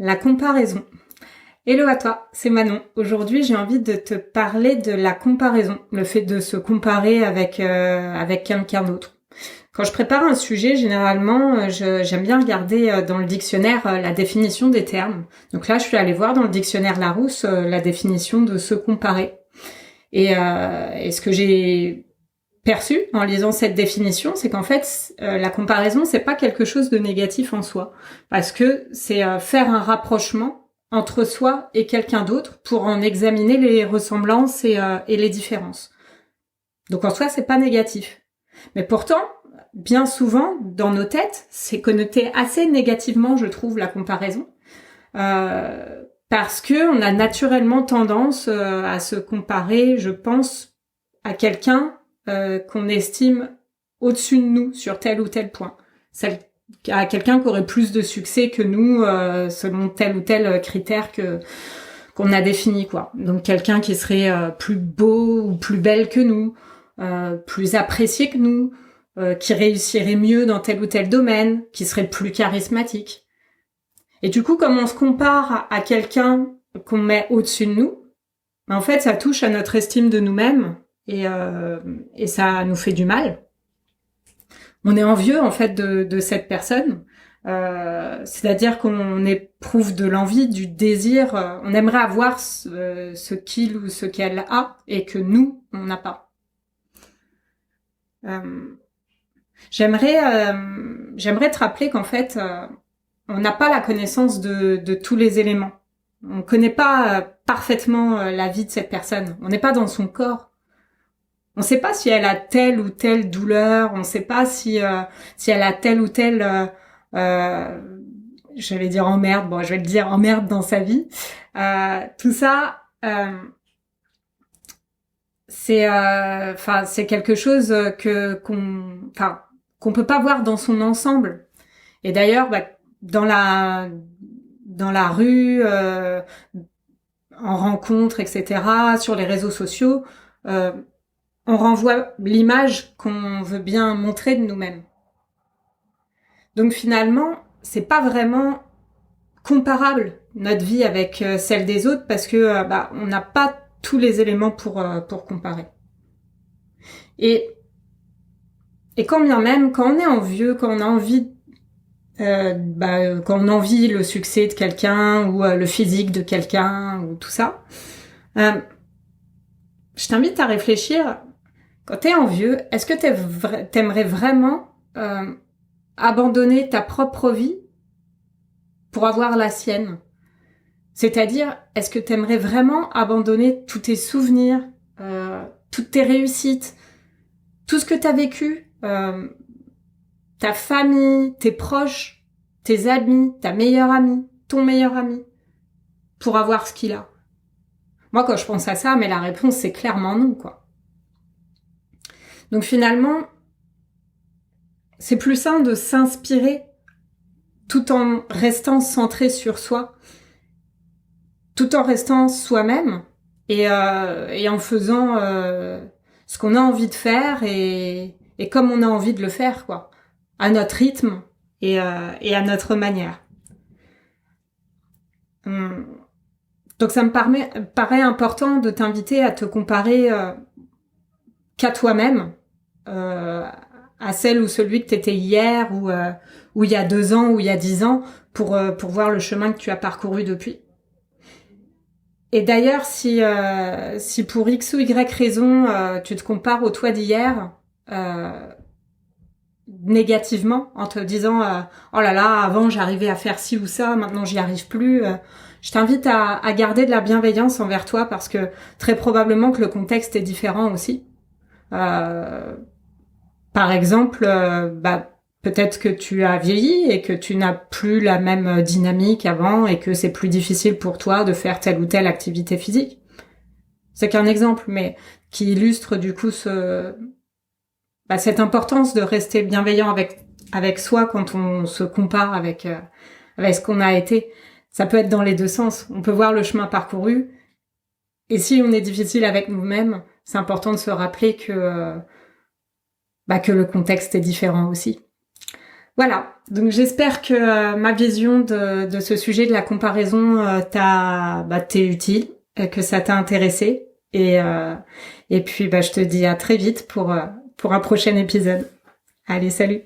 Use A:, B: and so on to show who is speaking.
A: La comparaison. Hello à toi, c'est Manon. Aujourd'hui, j'ai envie de te parler de la comparaison, le fait de se comparer avec quelqu'un d'autre. Quand je prépare un sujet, généralement, j'aime bien regarder dans le dictionnaire la définition des termes. Donc là, je suis allée voir dans le dictionnaire Larousse la définition de se comparer. Et ce que j'ai perçu en lisant cette définition, c'est qu'en fait, la comparaison, c'est pas quelque chose de négatif en soi, parce que c'est faire un rapprochement entre soi et quelqu'un d'autre pour en examiner les ressemblances et les différences. Donc en soi, c'est pas négatif. Mais pourtant, bien souvent, dans nos têtes, c'est connoté assez négativement, je trouve, la comparaison, parce que on a naturellement tendance à se comparer, je pense, à quelqu'un qu'on estime au-dessus de nous sur tel ou tel point. À quelqu'un qui aurait plus de succès que nous selon tel ou tel critère qu'on a défini, quoi. Donc quelqu'un qui serait plus beau ou plus belle que nous, plus apprécié que nous, qui réussirait mieux dans tel ou tel domaine, qui serait plus charismatique. Et du coup, comme on se compare à quelqu'un qu'on met au-dessus de nous, en fait, ça touche à notre estime de nous-mêmes et ça nous fait du mal. On est envieux en fait de cette personne, c'est-à-dire qu'on éprouve de l'envie, du désir, on aimerait avoir ce qu'il ou ce qu'elle a et que nous on n'a pas. J'aimerais te rappeler qu'en fait on n'a pas la connaissance de tous les éléments. On connaît pas parfaitement la vie de cette personne. On n'est pas dans son corps. On ne sait pas si elle a telle ou telle douleur. On ne sait pas si elle a telle ou telle, j'allais dire emmerde. Bon, je vais le dire emmerde dans sa vie. Tout ça, c'est quelque chose qu'on peut pas voir dans son ensemble. Et d'ailleurs, dans la rue, en rencontre, etc., sur les réseaux sociaux, on renvoie l'image qu'on veut bien montrer de nous-mêmes. Donc finalement, c'est pas vraiment comparable notre vie avec celle des autres parce que on n'a pas tous les éléments pour comparer. Et quand bien même, quand on est envieux, quand on a envie quand on envie le succès de quelqu'un ou le physique de quelqu'un ou tout ça, je t'invite à réfléchir. Quand t'es envieux, est-ce que t'aimerais vraiment abandonner ta propre vie pour avoir la sienne? C'est-à-dire, est-ce que t'aimerais vraiment abandonner tous tes souvenirs, toutes tes réussites, tout ce que t'as vécu, ta famille, tes proches, tes amis, ta meilleure amie, ton meilleur ami, pour avoir ce qu'il a? Moi, quand je pense à ça, mais la réponse, c'est clairement non, quoi. Donc finalement, c'est plus sain de s'inspirer tout en restant centré sur soi, tout en restant soi-même et en faisant ce qu'on a envie de faire et comme on a envie de le faire, quoi, à notre rythme et à notre manière. Donc ça me paraît important de t'inviter à te comparer qu'à toi-même, à celle ou celui que t'étais hier ou il y a 2 ans ou il y a 10 ans pour voir le chemin que tu as parcouru depuis. Et d'ailleurs, si pour X ou Y raison tu te compares au toi d'hier négativement en te disant oh là là, avant j'arrivais à faire ci ou ça, maintenant j'y arrive plus, je t'invite à garder de la bienveillance envers toi parce que très probablement que le contexte est différent aussi. Par exemple, peut-être que tu as vieilli et que tu n'as plus la même dynamique avant et que c'est plus difficile pour toi de faire telle ou telle activité physique. C'est qu'un exemple, mais qui illustre du coup cette importance de rester bienveillant avec soi quand on se compare avec ce qu'on a été. Ça peut être dans les deux sens. On peut voir le chemin parcouru et si on est difficile avec nous-mêmes, c'est important de se rappeler que le contexte est différent aussi. Voilà, donc j'espère que ma vision de ce sujet de la comparaison t'est utile, que ça t'a intéressé. Et puis je te dis à très vite pour un prochain épisode. Allez, salut!